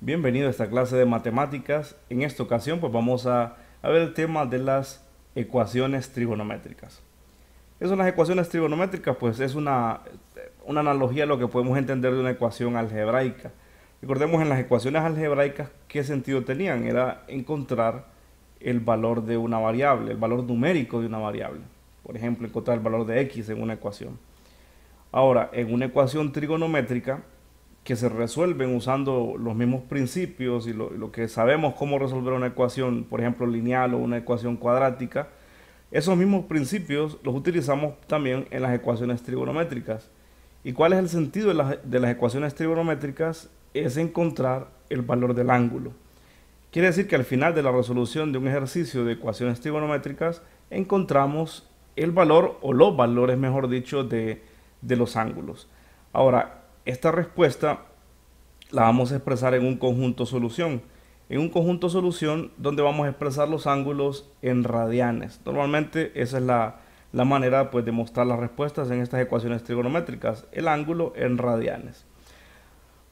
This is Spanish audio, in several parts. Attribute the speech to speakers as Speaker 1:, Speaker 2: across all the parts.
Speaker 1: Bienvenido a esta clase de matemáticas. En esta ocasión pues vamos a ver el tema de las ecuaciones trigonométricas. ¿Qué son las ecuaciones trigonométricas? Pues es una analogía a lo que podemos entender de una ecuación algebraica. Recordemos en las ecuaciones algebraicas qué sentido tenían. Era encontrar el valor de una variable, el valor numérico de una variable. Por ejemplo, encontrar el valor de x en una ecuación. Ahora, en una ecuación trigonométrica que se resuelven usando los mismos principios y lo que sabemos cómo resolver una ecuación, por ejemplo, lineal o una ecuación cuadrática, esos mismos principios los utilizamos también en las ecuaciones trigonométricas. ¿Y cuál es el sentido de las ecuaciones trigonométricas? Es encontrar el valor del ángulo. Quiere decir que al final de la resolución de un ejercicio de ecuaciones trigonométricas encontramos el valor o los valores, mejor dicho, de los ángulos. Ahora, esta respuesta la vamos a expresar en un conjunto solución. En un conjunto solución donde vamos a expresar los ángulos en radianes. Normalmente esa es la manera pues, de mostrar las respuestas en estas ecuaciones trigonométricas. El ángulo en radianes.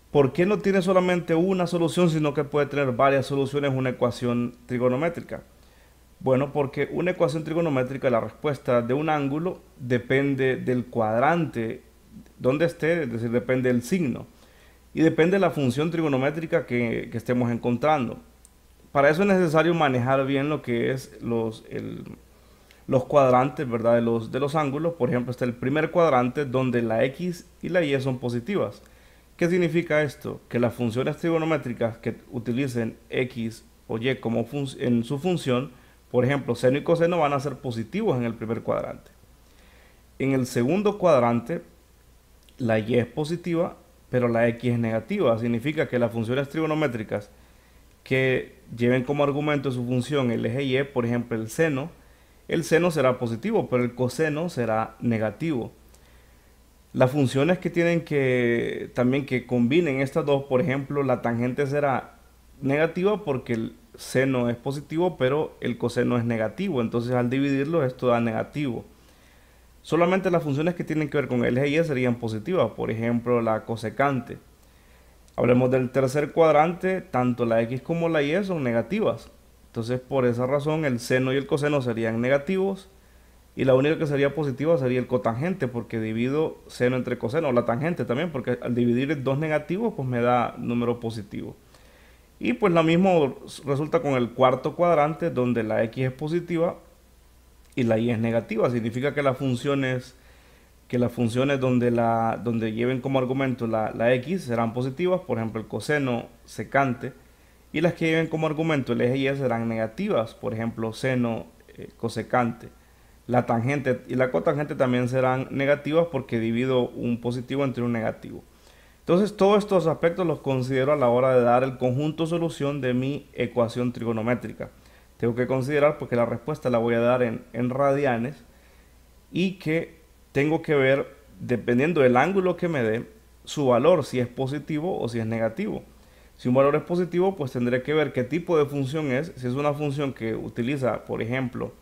Speaker 1: ¿Por qué no tiene solamente una solución, sino que puede tener varias soluciones una ecuación trigonométrica? Bueno, porque una ecuación trigonométrica, la respuesta de un ángulo depende del cuadrante donde esté, es decir, depende del signo. Y depende de la función trigonométrica que estemos encontrando. Para eso es necesario manejar bien lo que es los cuadrantes, ¿verdad? De los ángulos. Por ejemplo, está el primer cuadrante donde la x y la y son positivas. ¿Qué significa esto? Que las funciones trigonométricas que utilicen x o y como en su función, por ejemplo, seno y coseno van a ser positivos en el primer cuadrante. En el segundo cuadrante, la y es positiva, pero la x es negativa. Significa que las funciones trigonométricas que lleven como argumento su función el eje y, por ejemplo, el seno será positivo, pero el coseno será negativo. Las funciones que tienen que también que combinen estas dos, por ejemplo, la tangente será negativa porque el seno es positivo, pero el coseno es negativo. Entonces, al dividirlo, esto da negativo. Solamente las funciones que tienen que ver con el eje y serían positivas, por ejemplo, la cosecante. Hablemos del tercer cuadrante, tanto la x como la y son negativas. Entonces, por esa razón, el seno y el coseno serían negativos. Y la única que sería positiva sería el cotangente, porque divido seno entre coseno, o la tangente también, porque al dividir dos negativos, pues me da número positivo. Y pues lo mismo resulta con el cuarto cuadrante, donde la x es positiva y la y es negativa. Significa que las funciones donde lleven como argumento la x serán positivas, por ejemplo el coseno secante, y las que lleven como argumento el eje y serán negativas, por ejemplo seno cosecante. La tangente y la cotangente también serán negativas porque divido un positivo entre un negativo. Entonces todos estos aspectos los considero a la hora de dar el conjunto solución de mi ecuación trigonométrica. Tengo que considerar porque la respuesta la voy a dar en radianes y que tengo que ver, dependiendo del ángulo que me dé, su valor, si es positivo o si es negativo. Si un valor es positivo, pues tendré que ver qué tipo de función es. Si es una función que utiliza, por ejemplo,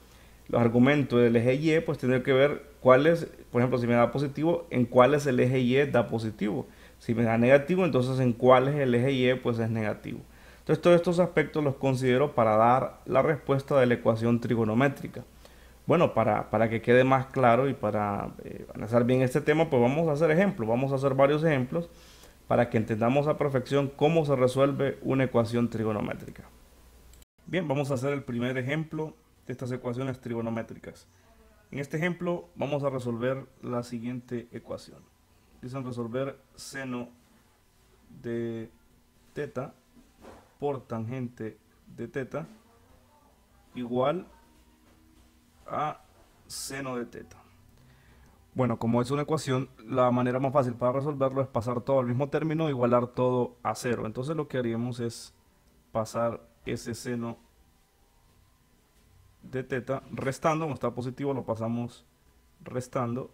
Speaker 1: los argumentos del eje y, pues tendré que ver cuál es, por ejemplo, si me da positivo, en cuál es el eje y da positivo. Si me da negativo, entonces en cuál es el eje y, pues es negativo. Entonces todos estos aspectos los considero para dar la respuesta de la ecuación trigonométrica. Bueno, para que quede más claro y para analizar bien este tema, pues vamos a hacer ejemplos, vamos a hacer varios ejemplos para que entendamos a perfección cómo se resuelve una ecuación trigonométrica. Bien, vamos a hacer el primer ejemplo de estas ecuaciones trigonométricas. En este ejemplo vamos a resolver la siguiente ecuación. Dicen resolver seno de teta por tangente de teta igual a seno de teta. Bueno, como es una ecuación, la manera más fácil para resolverlo es pasar todo al mismo término, igualar todo a cero. Entonces lo que haríamos es pasar ese seno de teta restando, como está positivo lo pasamos restando,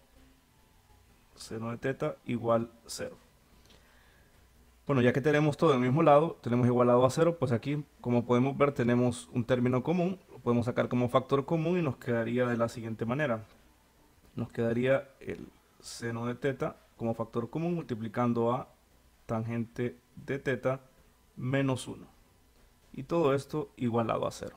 Speaker 1: seno de teta igual cero. Bueno, ya que tenemos todo en el mismo lado, tenemos igualado a cero, pues aquí, como podemos ver, tenemos un término común, lo podemos sacar como factor común y nos quedaría de la siguiente manera. Nos quedaría el seno de teta como factor común multiplicando a tangente de teta menos 1. Y todo esto igualado a 0.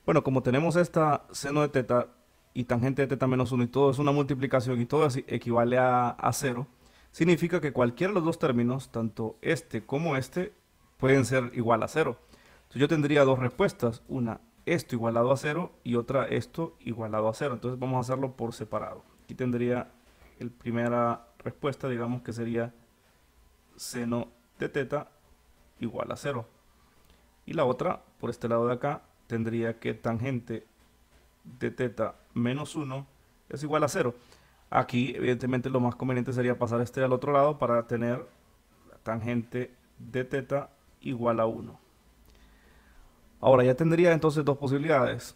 Speaker 1: Bueno, como tenemos esta seno de teta y tangente de teta menos 1 y todo es una multiplicación y todo equivale a 0, significa que cualquiera de los dos términos, tanto este como este, pueden ser igual a 0. Entonces yo tendría dos respuestas, una esto igualado a 0 y otra esto igualado a 0. Entonces vamos a hacerlo por separado. Aquí tendría la primera respuesta, digamos que sería seno de teta igual a 0. Y la otra, por este lado de acá, tendría que tangente de teta menos 1 es igual a 0. Aquí, evidentemente, lo más conveniente sería pasar este al otro lado para tener la tangente de teta igual a 1. Ahora ya tendría entonces dos posibilidades.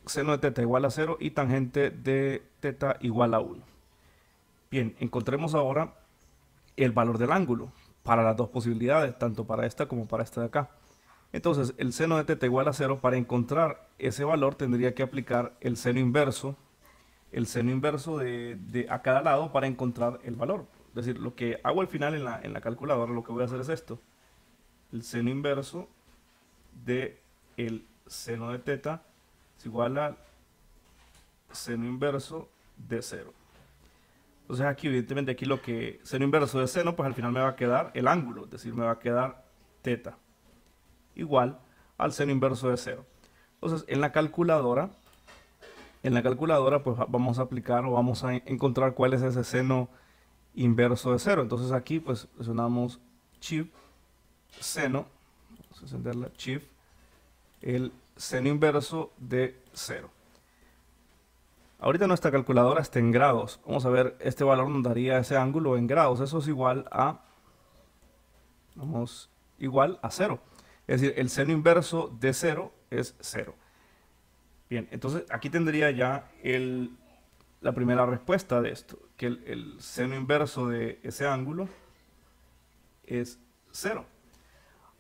Speaker 1: Seno de teta igual a 0 y tangente de teta igual a 1. Bien, encontremos ahora el valor del ángulo para las dos posibilidades, tanto para esta como para esta de acá. Entonces, el seno de teta igual a 0, para encontrar ese valor tendría que aplicar el seno inverso de a cada lado para encontrar el valor. Es decir, lo que hago al final en la calculadora, lo que voy a hacer es esto. El seno inverso de el seno de teta es igual al seno inverso de 0. Entonces aquí, evidentemente, aquí lo que seno inverso de seno, pues al final me va a quedar el ángulo, es decir, me va a quedar teta igual al seno inverso de 0. Entonces, en la calculadora pues vamos a aplicar o vamos a encontrar cuál es ese seno inverso de 0. Entonces aquí pues presionamos Shift, seno, vamos a encenderla, Shift, el seno inverso de 0. Ahorita nuestra calculadora está en grados. Vamos a ver, este valor nos daría ese ángulo en grados. Eso es igual a, igual a 0. Es decir, el seno inverso de 0 es 0. Bien, entonces aquí tendría ya la primera respuesta de esto, que el seno inverso de ese ángulo es 0.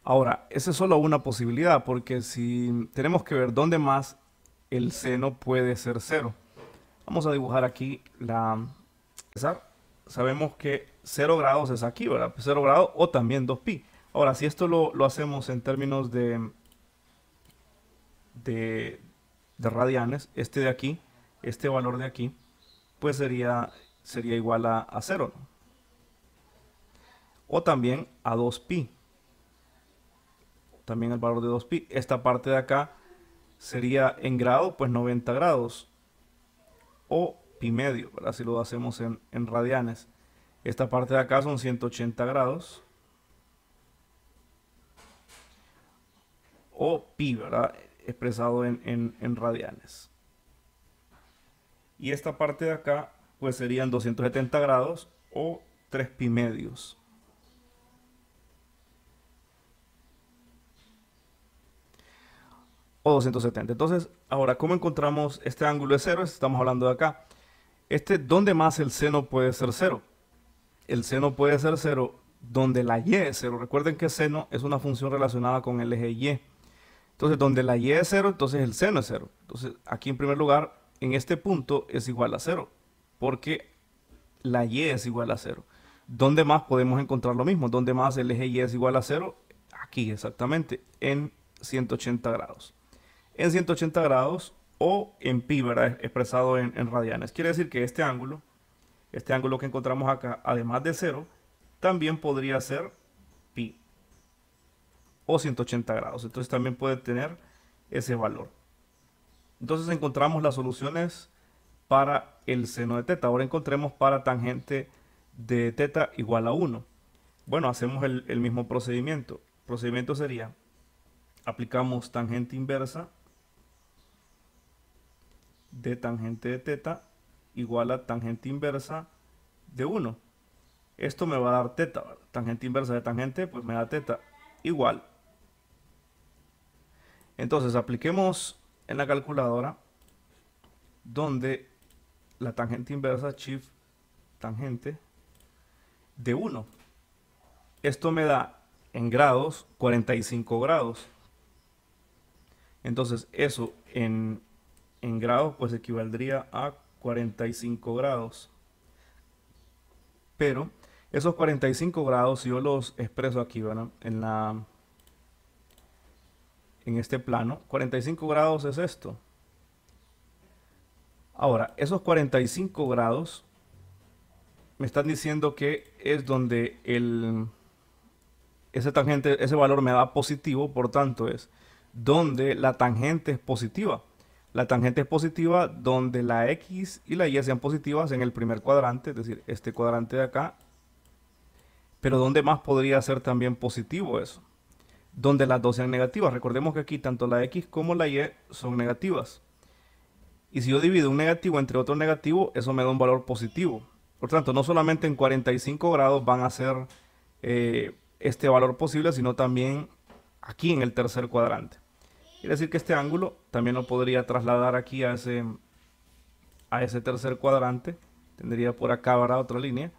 Speaker 1: Ahora, esa es solo una posibilidad, porque si tenemos que ver dónde más el seno puede ser 0. Vamos a dibujar aquí sabemos que 0 grados es aquí, ¿verdad? 0 grados o también 2pi. Ahora, si esto lo hacemos en términos de radianes, este de aquí, este valor de aquí, pues sería igual a 0, ¿no? O también a 2pi. También el valor de 2pi. Esta parte de acá sería en grado, pues 90 grados. O pi medio, ¿verdad? Si lo hacemos en radianes. Esta parte de acá son 180 grados. O pi, ¿verdad? Expresado en radianes. Y esta parte de acá, pues serían 270 grados o 3 pi medios. O 270. Entonces, ahora, ¿cómo encontramos este ángulo de 0? Estamos hablando de acá. ¿Dónde más el seno puede ser 0? El seno puede ser 0 donde la y es 0. Recuerden que seno es una función relacionada con el eje y. Entonces, donde la y es 0, entonces el seno es 0. Entonces, aquí en primer lugar, en este punto es igual a 0, porque la y es igual a 0. ¿Dónde más podemos encontrar lo mismo? ¿Dónde más el eje y es igual a 0? Aquí exactamente, en 180 grados. En 180 grados o en pi, ¿verdad? Expresado en radianes. Quiere decir que este ángulo que encontramos acá, además de 0, también podría ser pi o 180 grados. Entonces también puede tener ese valor. Entonces encontramos las soluciones para el seno de teta. Ahora encontremos para tangente de teta igual a 1. Bueno, hacemos el mismo procedimiento. El procedimiento sería, aplicamos tangente inversa de tangente de teta igual a tangente inversa de 1. Esto me va a dar teta, ¿verdad? Tangente inversa de tangente, pues me da teta igual. Entonces apliquemos en la calculadora donde la tangente inversa, shift tangente de 1. Esto me da en grados 45 grados. Entonces eso en grados pues equivaldría a 45 grados. Pero Esos 45 grados, si yo los expreso aquí, ¿verdad? En este plano, 45 grados es esto. Ahora, esos 45 grados me están diciendo que es donde ese tangente, ese valor me da positivo, por tanto es donde la tangente es positiva. La tangente es positiva donde la X y la Y sean positivas en el primer cuadrante, es decir, este cuadrante de acá. Pero ¿dónde más podría ser también positivo eso? Donde las dos sean negativas. Recordemos que aquí tanto la X como la Y son negativas. Y si yo divido un negativo entre otro negativo, eso me da un valor positivo. Por tanto, no solamente en 45 grados van a ser este valor posible, sino también aquí en el tercer cuadrante. Quiere decir que este ángulo también lo podría trasladar aquí a ese tercer cuadrante. Tendría por acá, ¿verdad? Otra línea.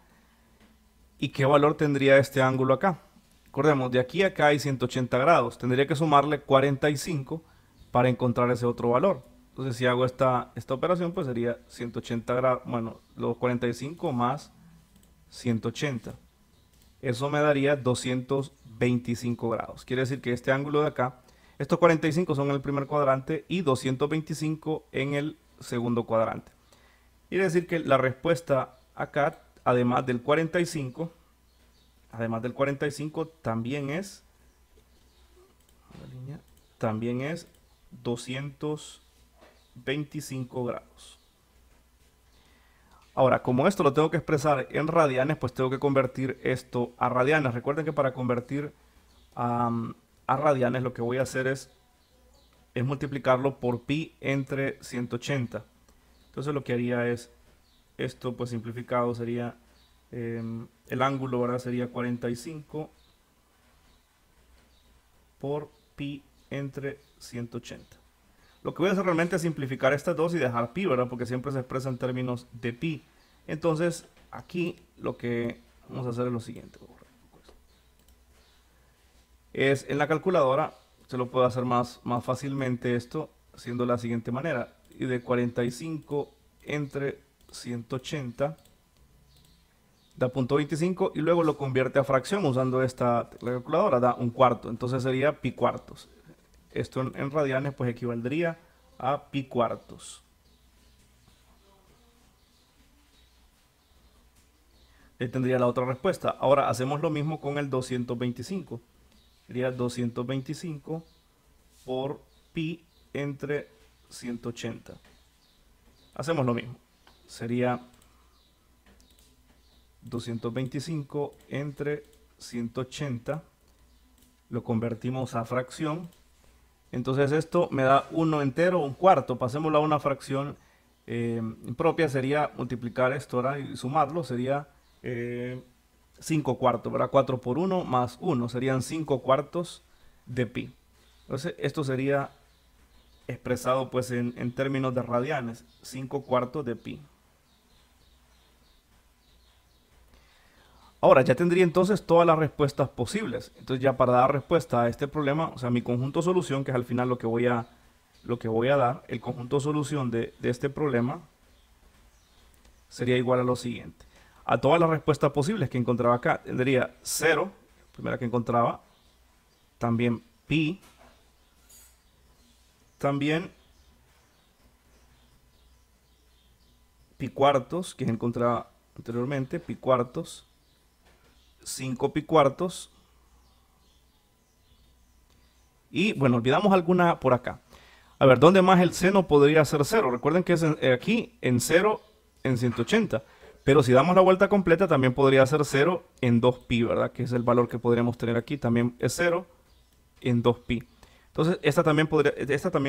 Speaker 1: ¿Y qué valor tendría este ángulo acá? Recordemos, de aquí a acá hay 180 grados. Tendría que sumarle 45 para encontrar ese otro valor. Entonces, si hago esta operación, pues sería 180 grados. Bueno, los 45 más 180. Eso me daría 225 grados. Quiere decir que este ángulo de acá, estos 45 son en el primer cuadrante y 225 en el segundo cuadrante. Quiere decir que la respuesta acá, además del 45, también es 225 grados. Ahora, como esto lo tengo que expresar en radianes, pues tengo que convertir esto a radianes. Recuerden que para convertir a radianes lo que voy a hacer es multiplicarlo por pi entre 180. Entonces lo que haría es, esto pues simplificado sería, el ángulo, ¿verdad? Sería 45 por pi entre 180. Lo que voy a hacer realmente es simplificar estas dos y dejar pi, ¿verdad? Porque siempre se expresa en términos de pi. Entonces, aquí lo que vamos a hacer es lo siguiente. Es en la calculadora, se lo puedo hacer más fácilmente esto, haciendo de la siguiente manera. Y de 45 entre 180 da 0.25 y luego lo convierte a fracción usando la calculadora, da un cuarto. Entonces sería pi cuartos. Esto en radianes pues equivaldría a pi cuartos. Ahí tendría la otra respuesta. Ahora hacemos lo mismo con el 225. Sería 225 por pi entre 180. Hacemos lo mismo. Sería 225 entre 180. Lo convertimos a fracción. Entonces esto me da 1 entero, un cuarto. Pasémoslo a una fracción propia. Sería multiplicar esto ahora y sumarlo. Sería 5 cuartos, ¿verdad? 4 por 1 más 1. Serían 5 cuartos de pi. Entonces esto sería expresado pues en términos de radianes. 5 cuartos de pi. Ahora ya tendría entonces todas las respuestas posibles. Entonces ya para dar respuesta a este problema, o sea, mi conjunto solución, que es al final lo que voy a dar, el conjunto solución de este problema sería igual a lo siguiente. A todas las respuestas posibles que encontraba acá, tendría 0, primera que encontraba, también pi, también pi cuartos, que encontraba anteriormente, pi cuartos, 5 pi cuartos. Y bueno, olvidamos alguna por acá. A ver, ¿dónde más el seno podría ser 0? Recuerden que es aquí en 0 en 180. Pero si damos la vuelta completa también podría ser 0 en 2pi, ¿verdad? Que es el valor que podríamos tener aquí. También es 0 en 2pi. Entonces esta también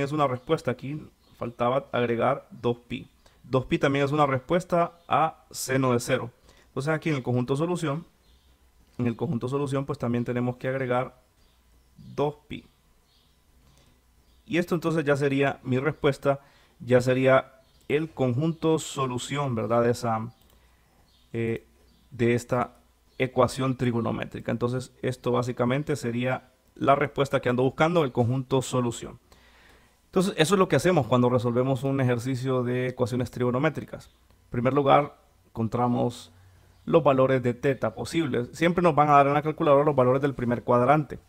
Speaker 1: es una respuesta. Aquí faltaba agregar 2pi. 2pi también es una respuesta a seno de 0. Entonces aquí en el conjunto solución pues también tenemos que agregar 2pi. Y esto entonces ya sería mi respuesta, ya sería el conjunto solución, ¿verdad? De esta ecuación trigonométrica. Entonces esto básicamente sería la respuesta que ando buscando, el conjunto solución. Entonces eso es lo que hacemos cuando resolvemos un ejercicio de ecuaciones trigonométricas. En primer lugar, encontramos los valores de teta posibles. Siempre nos van a dar en la calculadora los valores del primer cuadrante.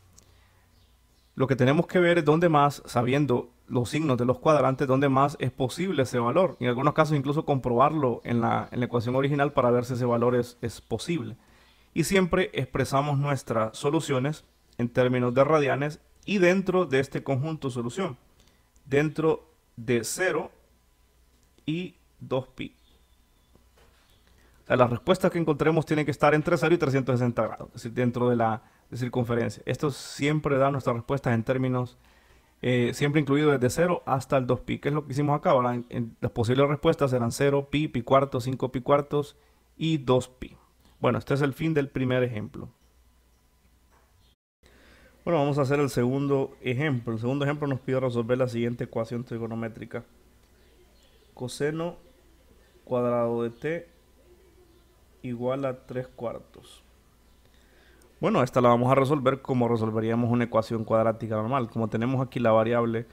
Speaker 1: Lo que tenemos que ver es dónde más, sabiendo los signos de los cuadrantes, dónde más es posible ese valor. En algunos casos incluso comprobarlo en la ecuación original para ver si ese valor es posible. Y siempre expresamos nuestras soluciones en términos de radianes y dentro de este conjunto solución, dentro de 0 y 2pi. O sea, las respuestas que encontremos tienen que estar entre 0 y 360 grados, es decir, dentro de la circunferencia. Esto siempre da nuestras respuestas en términos, siempre incluido desde 0 hasta el 2pi, que es lo que hicimos acá. ¿Verdad? Las posibles respuestas eran 0, pi, pi cuartos, 5 pi cuartos y 2pi. Bueno, este es el fin del primer ejemplo. Bueno, vamos a hacer el segundo ejemplo. El segundo ejemplo nos pide resolver la siguiente ecuación trigonométrica. Coseno cuadrado de t igual a 3 cuartos. Bueno, esta la vamos a resolver como resolveríamos una ecuación cuadrática normal. Como tenemos aquí la variable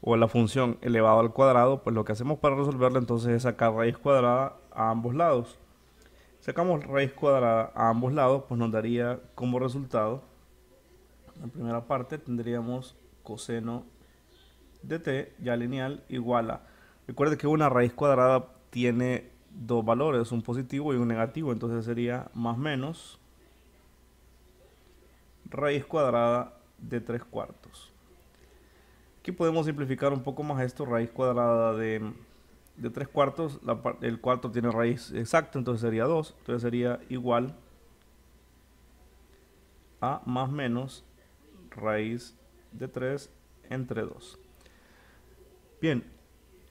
Speaker 1: o la función elevado al cuadrado, pues lo que hacemos para resolverla entonces es sacar raíz cuadrada a ambos lados. Sacamos raíz cuadrada a ambos lados, pues nos daría como resultado, en la primera parte tendríamos coseno de t ya lineal igual a, recuerde que una raíz cuadrada tiene dos valores, un positivo y un negativo, entonces sería más menos raíz cuadrada de 3 cuartos. Aquí podemos simplificar un poco más esto, raíz cuadrada de 3 cuartos, el cuarto tiene raíz exacta, entonces sería 2, entonces sería igual a más menos raíz de 3 entre 2. Bien,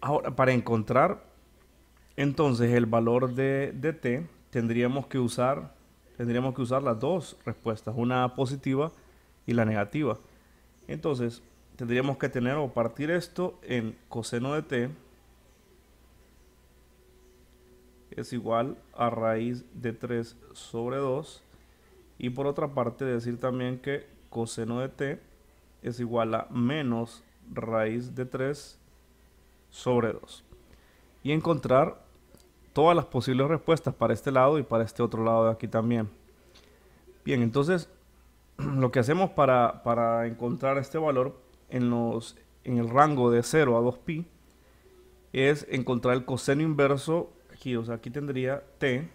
Speaker 1: ahora para encontrar entonces el valor de t tendríamos que usar las dos respuestas, una positiva y la negativa. Entonces tendríamos que tener o partir esto en coseno de t es igual a raíz de 3 sobre 2 y por otra parte decir también que coseno de t es igual a menos raíz de 3 sobre 2 y encontrar todas las posibles respuestas para este lado y para este otro lado de aquí también. Bien, entonces lo que hacemos para encontrar este valor en el rango de 0 a 2pi es encontrar el coseno inverso aquí, o sea, aquí tendría t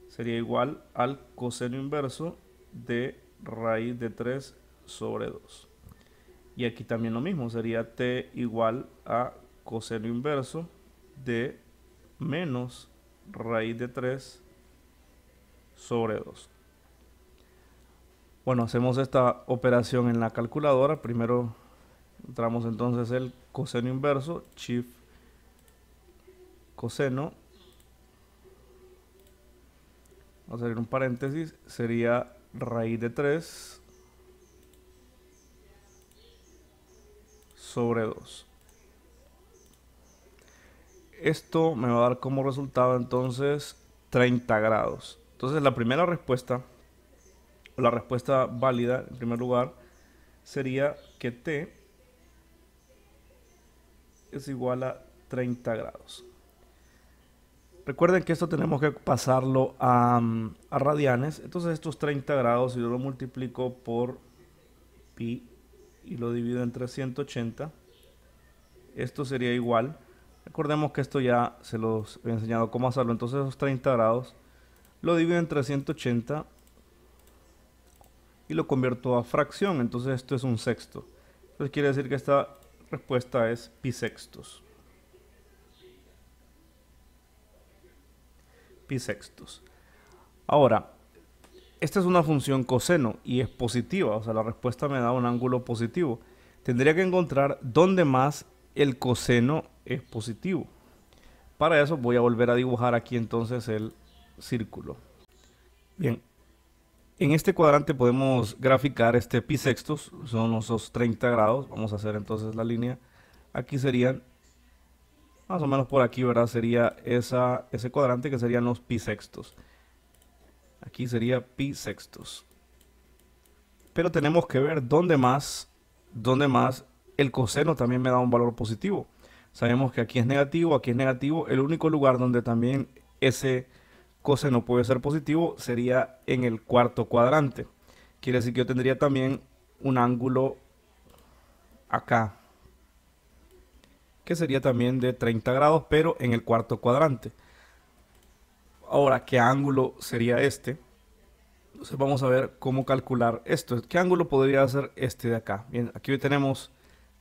Speaker 1: sería igual al coseno inverso de raíz de 3 sobre 2. Y aquí también lo mismo, sería t igual a coseno inverso de menos raíz de 3 sobre 2. Bueno, hacemos esta operación en la calculadora. Primero entramos entonces el coseno inverso, shift coseno, vamos a hacer un paréntesis, sería raíz de 3 sobre 2. Esto me va a dar como resultado entonces 30 grados. Entonces la primera respuesta, o la respuesta válida en primer lugar, sería que t es igual a 30 grados. Recuerden que esto tenemos que pasarlo a radianes. Entonces estos 30 grados, si yo lo multiplico por pi y lo divido entre 180, esto sería igual. Recordemos que esto ya se los he enseñado cómo hacerlo. Entonces esos 30 grados lo divido entre 180 y lo convierto a fracción. Entonces esto es un sexto. Entonces quiere decir que esta respuesta es pi sextos. Pi sextos. Ahora, esta es una función coseno y es positiva. O sea, la respuesta me da un ángulo positivo. Tendría que encontrar dónde más el coseno es positivo. Para eso voy a volver a dibujar aquí entonces el círculo. Bien, en este cuadrante podemos graficar este pi sextos, son esos 30 grados. Vamos a hacer entonces la línea. Aquí serían, más o menos por aquí, ¿verdad? Sería ese cuadrante que serían los pi sextos. Aquí sería pi sextos. Pero tenemos que ver dónde más el coseno también me da un valor positivo. Sabemos que aquí es negativo, aquí es negativo. El único lugar donde también ese coseno puede ser positivo sería en el cuarto cuadrante. Quiere decir que yo tendría también un ángulo acá, que sería también de 30 grados, pero en el cuarto cuadrante. Ahora, ¿qué ángulo sería este? Entonces vamos a ver cómo calcular esto. ¿Qué ángulo podría ser este de acá? Bien, aquí tenemos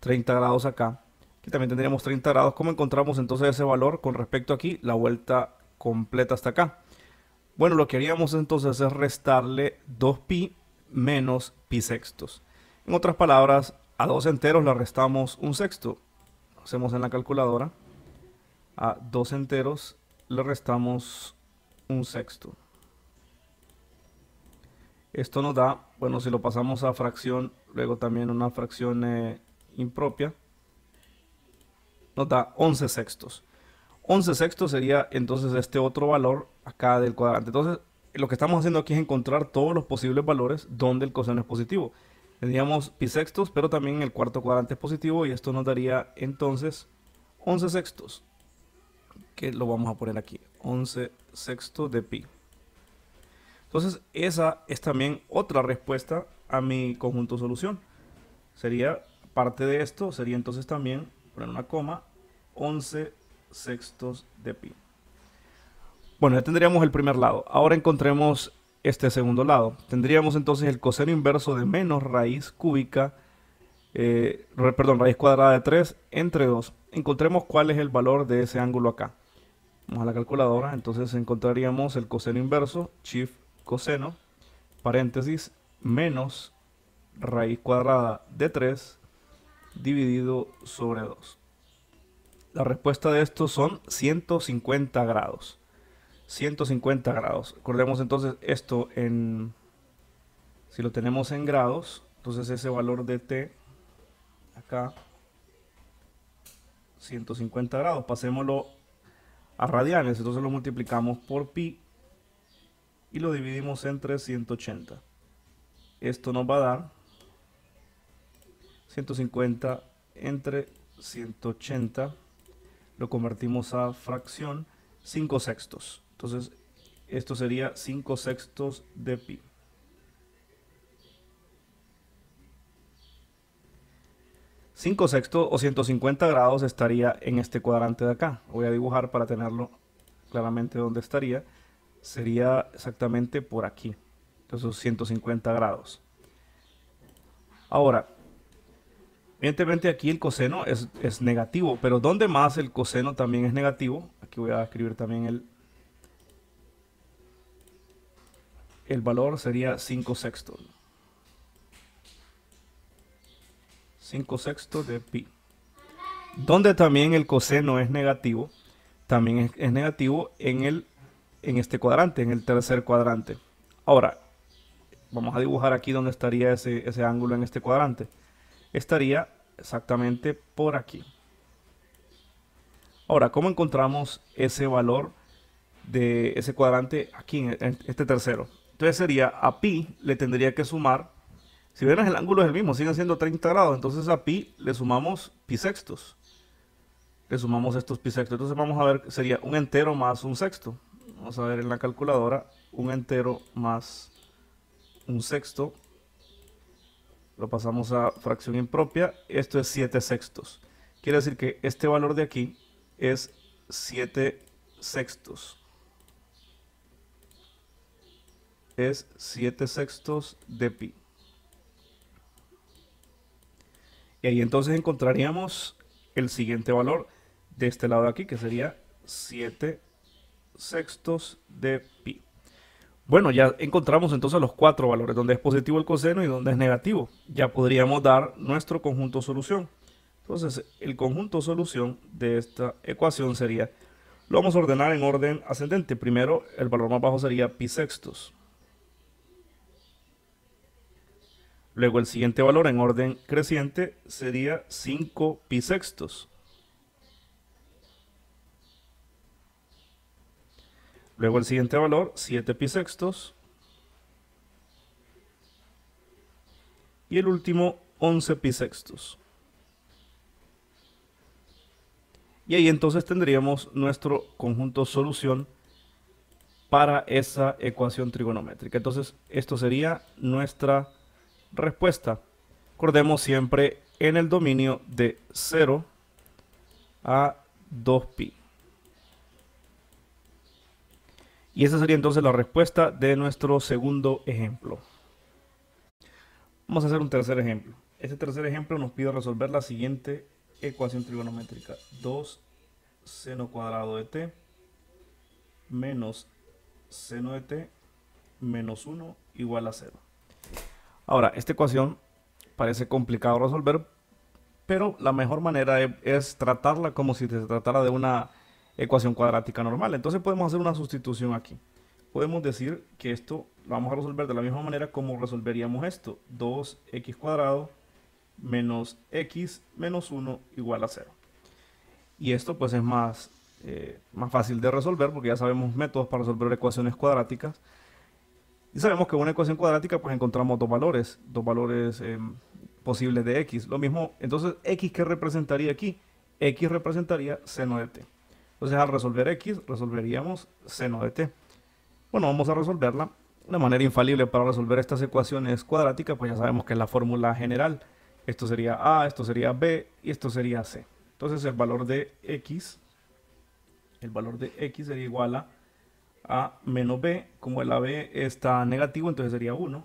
Speaker 1: 30 grados acá. Aquí también tendríamos 30 grados. ¿Cómo encontramos entonces ese valor con respecto aquí? La vuelta completa hasta acá. Bueno, lo que haríamos entonces es restarle 2pi menos pi sextos. En otras palabras, a 2 enteros le restamos un sexto. Hacemos en la calculadora. A 2 enteros le restamos un sexto. Esto nos da, bueno, si lo pasamos a fracción, luego también una fracción impropia, nos da 11 sextos. 11 sextos sería entonces este otro valor acá del cuadrante. Entonces, lo que estamos haciendo aquí es encontrar todos los posibles valores donde el coseno es positivo. Tendríamos pi sextos, pero también el cuarto cuadrante es positivo y esto nos daría entonces 11 sextos, que lo vamos a poner aquí, 11 sextos de pi. Entonces, esa es también otra respuesta a mi conjunto solución. Sería parte de esto, sería entonces también, poner una coma, 11 sextos de pi. Bueno, ya tendríamos el primer lado. Ahora encontremos este segundo lado. Tendríamos entonces el coseno inverso de menos raíz cúbica, raíz cuadrada de 3 entre 2. Encontremos cuál es el valor de ese ángulo acá. Vamos a la calculadora, entonces encontraríamos el coseno inverso, shift coseno, paréntesis, menos raíz cuadrada de 3 dividido sobre 2. La respuesta de esto son 150 grados. 150 grados. Recordemos entonces esto si lo tenemos en grados, entonces ese valor de t acá, 150 grados. Pasémoslo a radianes, entonces lo multiplicamos por pi y lo dividimos entre 180. Esto nos va a dar 150 entre 180, lo convertimos a fracción, 5 sextos. Entonces, esto sería 5 sextos de pi. Cinco sextos o 150 grados estaría en este cuadrante de acá. Voy a dibujar para tenerlo claramente donde estaría. Sería exactamente por aquí. Entonces 150 grados. Ahora, evidentemente aquí el coseno es negativo, pero ¿dónde más el coseno también es negativo? Aquí voy a escribir también el valor sería 5 sextos. 5 sextos de pi. Donde también el coseno es negativo, también es negativo en este cuadrante, en el tercer cuadrante. Ahora, vamos a dibujar aquí donde estaría ese ángulo en este cuadrante. Estaría exactamente por aquí. Ahora, ¿cómo encontramos ese valor de ese cuadrante aquí en este tercero? Entonces sería a pi le tendría que sumar, si vieron el ángulo es el mismo, siguen siendo 30 grados, entonces a pi le sumamos pi sextos. Le sumamos estos pi sextos. Entonces vamos a ver, sería un entero más un sexto. Vamos a ver en la calculadora, un entero más un sexto. Lo pasamos a fracción impropia. Esto es 7 sextos. Quiere decir que este valor de aquí es 7 sextos. Es 7 sextos de pi. Y ahí entonces encontraríamos el siguiente valor de este lado de aquí, que sería 7 sextos de pi. Bueno, ya encontramos entonces los cuatro valores, donde es positivo el coseno y donde es negativo. Ya podríamos dar nuestro conjunto solución. Entonces, el conjunto solución de esta ecuación sería, lo vamos a ordenar en orden ascendente. Primero, el valor más bajo sería pi sextos. Luego el siguiente valor en orden creciente sería 5 pi sextos. Luego el siguiente valor, 7 pi sextos. Y el último, 11 pi sextos. Y ahí entonces tendríamos nuestro conjunto solución para esa ecuación trigonométrica. Entonces, esto sería nuestra respuesta. Recordemos siempre en el dominio de 0 a 2pi. Y esa sería entonces la respuesta de nuestro segundo ejemplo. Vamos a hacer un tercer ejemplo. Este tercer ejemplo nos pide resolver la siguiente ecuación trigonométrica. 2 seno cuadrado de t menos seno de t menos 1 igual a 0. Ahora, esta ecuación parece complicado resolver, pero la mejor manera es tratarla como si se tratara de una ecuación cuadrática normal. Entonces podemos hacer una sustitución aquí. Podemos decir que esto lo vamos a resolver de la misma manera como resolveríamos esto. 2x cuadrado menos x menos 1 igual a 0. Y esto pues es más fácil de resolver porque ya sabemos métodos para resolver ecuaciones cuadráticas. Y sabemos que una ecuación cuadrática pues encontramos dos valores posibles de x. Lo mismo, entonces x, ¿qué representaría aquí? X representaría seno de t. Entonces al resolver x, resolveríamos seno de t. Bueno, vamos a resolverla. Una manera infalible para resolver estas ecuaciones cuadráticas, pues ya sabemos que es la fórmula general. Esto sería a, esto sería b y esto sería c. Entonces el valor de x sería igual a menos b. Como el AB está negativo, entonces sería 1.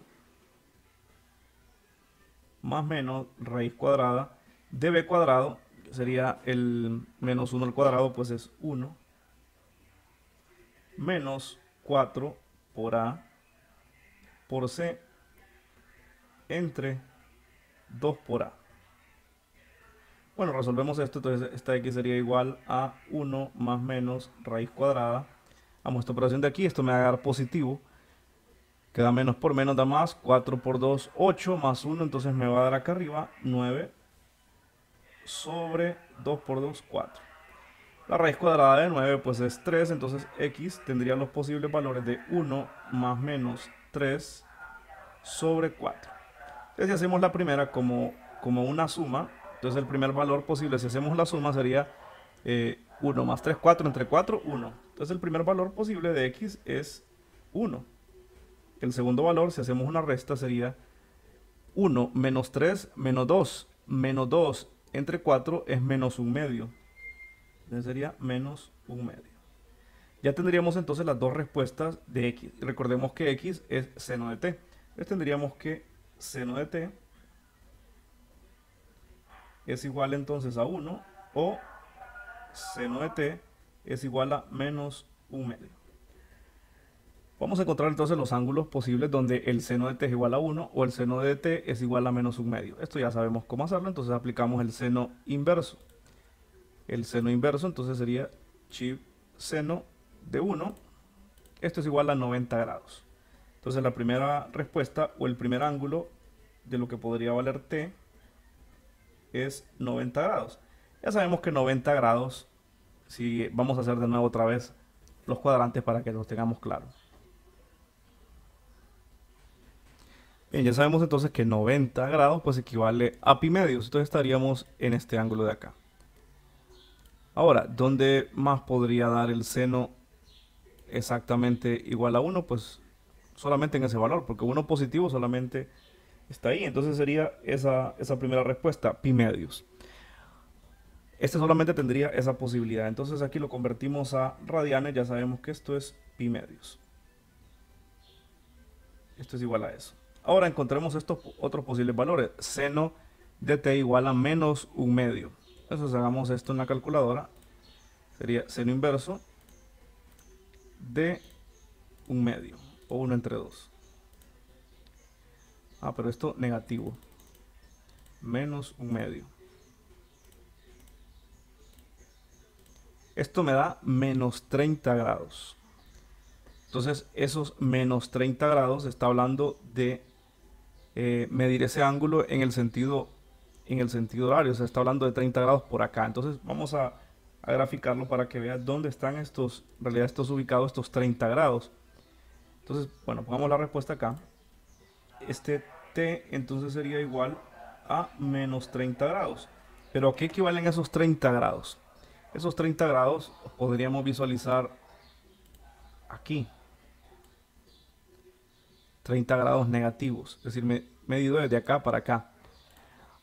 Speaker 1: Más menos raíz cuadrada de b cuadrado, que sería el menos 1 al cuadrado, pues es 1. Menos 4 por a por c entre 2 por a. Bueno, resolvemos esto, entonces esta x sería igual a 1 más menos raíz cuadrada. Vamos, esta operación de aquí, esto me va a dar positivo. Queda menos por menos, da más. 4 por 2, 8 más 1, entonces me va a dar acá arriba 9 sobre 2 por 2, 4. La raíz cuadrada de 9 pues es 3, entonces x tendría los posibles valores de 1 más menos 3 sobre 4. Entonces si hacemos la primera como una suma, entonces el primer valor posible, si hacemos la suma, sería 1 más 3, 4, entre 4, 1. Entonces el primer valor posible de x es 1. El segundo valor, si hacemos una resta, sería 1 menos 3 menos 2. Menos 2 entre 4 es menos 1 medio. Entonces sería menos 1 medio. Ya tendríamos entonces las dos respuestas de x. Recordemos que x es seno de t. Entonces tendríamos que seno de t es igual entonces a 1 o seno de t es igual a menos 1 medio. Vamos a encontrar entonces los ángulos posibles donde el seno de t es igual a 1 o el seno de t es igual a menos 1 medio. Esto ya sabemos cómo hacerlo, entonces aplicamos el seno inverso. El seno inverso entonces sería chi seno de 1. Esto es igual a 90 grados. Entonces la primera respuesta o el primer ángulo de lo que podría valer t es 90 grados. Ya sabemos que 90 grados, si vamos a hacer de nuevo otra vez los cuadrantes para que los tengamos claros. Bien, ya sabemos entonces que 90 grados pues equivale a pi medios. Entonces estaríamos en este ángulo de acá. Ahora, ¿dónde más podría dar el seno exactamente igual a 1? Pues solamente en ese valor, porque 1 positivo solamente está ahí. Entonces sería esa primera respuesta, pi medios. Este solamente tendría esa posibilidad. Entonces aquí lo convertimos a radianes. Ya sabemos que esto es pi medios. Esto es igual a eso. Ahora encontremos estos otros posibles valores. Seno de t igual a menos 1 medio. Entonces hagamos esto en la calculadora. Sería seno inverso de 1 medio. O 1 entre 2. Pero esto negativo. Menos 1 medio. Esto me da menos 30 grados. Entonces esos menos 30 grados está hablando de medir ese ángulo en el sentido horario. O sea, está hablando de 30 grados por acá. Entonces vamos a graficarlo para que veas dónde están estos, en realidad estos ubicados, estos 30 grados. Entonces, bueno, pongamos la respuesta acá. Este t entonces sería igual a menos 30 grados. ¿Pero a qué equivalen esos 30 grados? Esos 30 grados podríamos visualizar aquí. 30 grados negativos, es decir, medido desde acá para acá.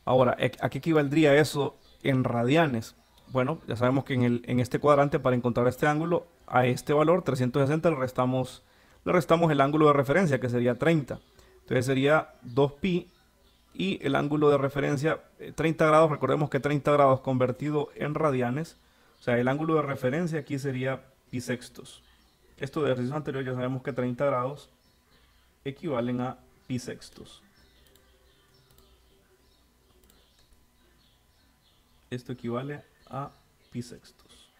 Speaker 1: Ahora, ¿a qué equivaldría eso en radianes? Bueno, ya sabemos que en este cuadrante, para encontrar este ángulo, a este valor 360 le restamos el ángulo de referencia, que sería 30. Entonces sería 2pi y el ángulo de referencia, 30 grados, recordemos que 30 grados convertido en radianes, o sea, el ángulo de referencia aquí sería pi sextos. Esto de ejercicio anterior ya sabemos que 30 grados equivalen a pi sextos. Esto equivale a pi sextos.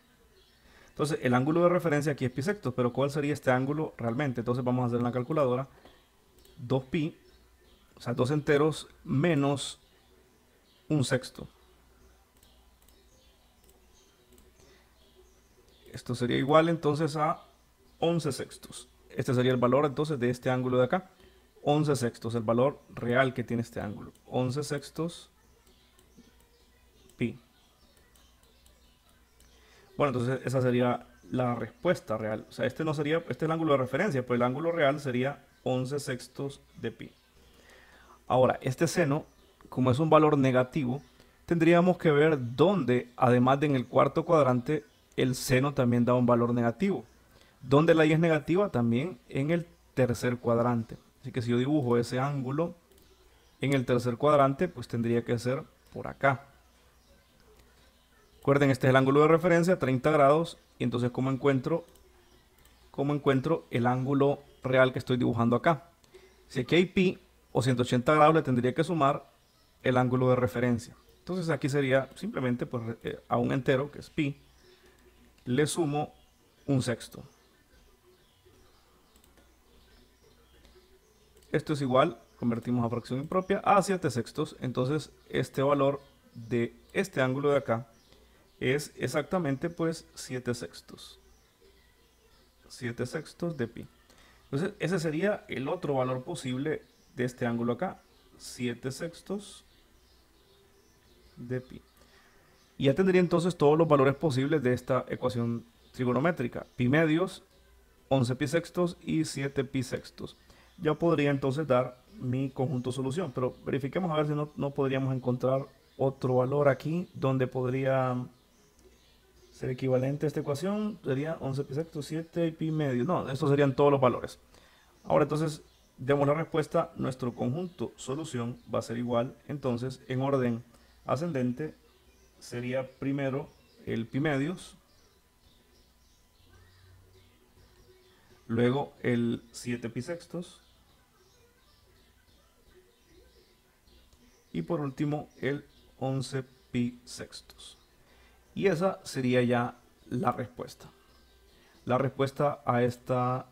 Speaker 1: Entonces, el ángulo de referencia aquí es pi sextos, pero ¿cuál sería este ángulo realmente? Entonces vamos a hacer en la calculadora 2pi, o sea, 2 enteros menos un sexto. Esto sería igual entonces a 11 sextos. Este sería el valor entonces de este ángulo de acá. 11 sextos, el valor real que tiene este ángulo. 11 sextos pi. Bueno, entonces esa sería la respuesta real. O sea, este no sería, este es el ángulo de referencia, pero el ángulo real sería 11 sextos de pi. Ahora, este seno, como es un valor negativo, tendríamos que ver dónde, además de en el cuarto cuadrante, el seno también da un valor negativo. ¿Dónde la y es negativa? También en el tercer cuadrante. Así que si yo dibujo ese ángulo en el tercer cuadrante, pues tendría que ser por acá. Recuerden, este es el ángulo de referencia, 30 grados. Y entonces, ¿cómo encuentro el ángulo real que estoy dibujando acá? Si aquí hay pi o 180 grados, le tendría que sumar el ángulo de referencia. Entonces aquí sería simplemente pues, a un entero, que es pi, le sumo un sexto. Esto es igual, convertimos a fracción impropia, a 7 sextos. Entonces este valor de este ángulo de acá es exactamente pues 7 sextos. 7 sextos de pi. Entonces ese sería el otro valor posible de este ángulo acá. 7 sextos de pi. Y ya tendría entonces todos los valores posibles de esta ecuación trigonométrica. Pi medios, 11 pi sextos y 7 pi sextos. Ya podría entonces dar mi conjunto solución. Pero verifiquemos a ver si no podríamos encontrar otro valor aquí donde podría ser equivalente a esta ecuación. Sería 11 pi sextos, 7 y pi medios. No, estos serían todos los valores. Ahora entonces demos la respuesta. Nuestro conjunto solución va a ser igual. Entonces en orden ascendente sería primero el pi medios, luego el 7 pi sextos y por último el 11 pi sextos. Y esa sería ya la respuesta. La respuesta a esta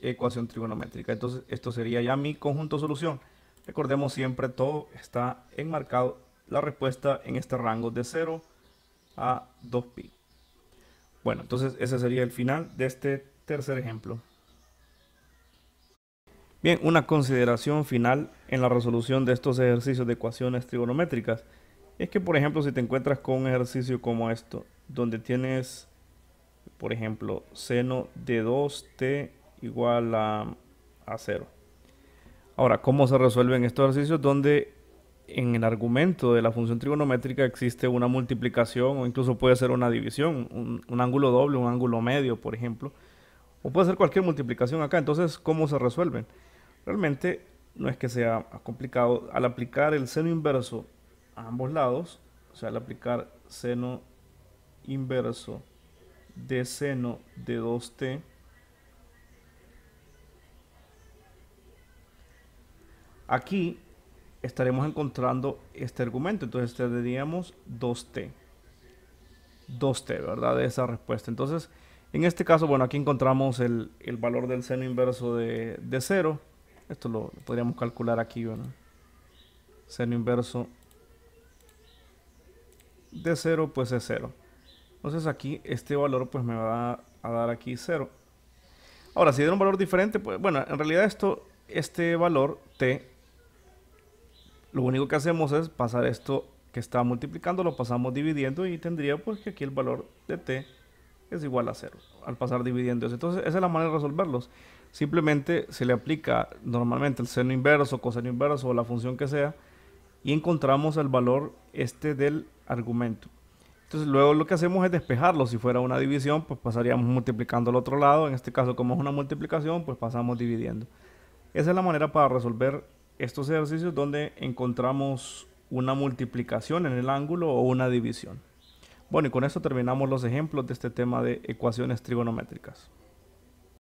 Speaker 1: ecuación trigonométrica. Entonces esto sería ya mi conjunto solución. Recordemos siempre todo está enmarcado, la respuesta en este rango de 0 a 2pi. Bueno, entonces ese sería el final de este tercer ejemplo. Bien, una consideración final en la resolución de estos ejercicios de ecuaciones trigonométricas es que, por ejemplo, si te encuentras con un ejercicio como esto, donde tienes, por ejemplo, seno de 2t igual a 0. Ahora, ¿cómo se resuelven estos ejercicios donde en el argumento de la función trigonométrica existe una multiplicación o incluso puede ser una división, un ángulo doble, un ángulo medio, por ejemplo, o puede ser cualquier multiplicación acá? Entonces, ¿cómo se resuelven? Realmente no es que sea complicado. Al aplicar el seno inverso a ambos lados, o sea, al aplicar seno inverso de seno de 2t, aquí estaremos encontrando este argumento. Entonces tendríamos 2t, ¿verdad? De esa respuesta. Entonces, en este caso, bueno, aquí encontramos el valor del seno inverso de 0. Esto lo podríamos calcular aquí, ¿verdad? Seno inverso de 0 pues es 0. Entonces aquí este valor pues me va a dar aquí 0. Ahora, si diera un valor diferente, pues bueno, en realidad este valor t, lo único que hacemos es pasar esto que está multiplicando lo pasamos dividiendo y tendría pues que aquí el valor de t es igual a cero al pasar dividiendo eso. Entonces esa es la manera de resolverlos. Simplemente se le aplica normalmente el seno inverso, coseno inverso o la función que sea y encontramos el valor del argumento. Entonces luego lo que hacemos es despejarlo. Si fuera una división, pues pasaríamos multiplicando al otro lado. En este caso, como es una multiplicación, pues pasamos dividiendo. Esa es la manera para resolver estos ejercicios donde encontramos una multiplicación en el ángulo o una división. Bueno, y con esto terminamos los ejemplos de este tema de ecuaciones trigonométricas.